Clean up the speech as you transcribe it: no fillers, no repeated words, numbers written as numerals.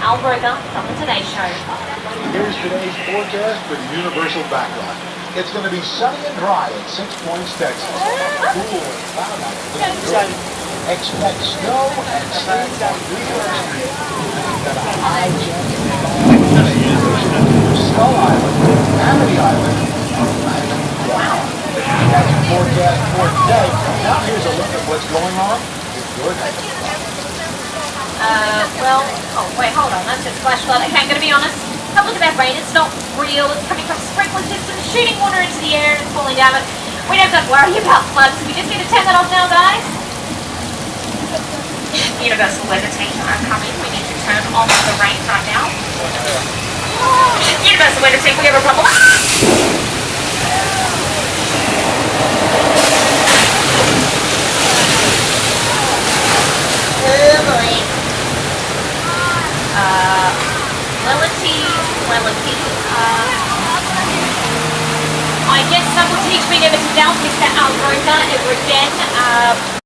Alberta from the Today Show. Here's today's forecast for the universal background. It's going to be sunny and dry at 6 Points, Texas. Cool and cloudy. Expect snow and sleet on New York Street. Got a high chance of Skull Island, Amity Island. Wow. That's your forecast for today. Now here's a look at what's going on in your neighborhood. Wait, hold on, that's just flash flood. Okay, I'm going to be honest. Have a look at that rain. It's not real. It's coming from sprinkler systems, shooting water into the air and falling down. But we don't have to worry about floods. We just need to turn that off now, guys. Universal weather team are coming. We need to turn off the rain right now. Universal weather team, we have a problem. I guess that will teach me never to down Mr. Alberta ever again.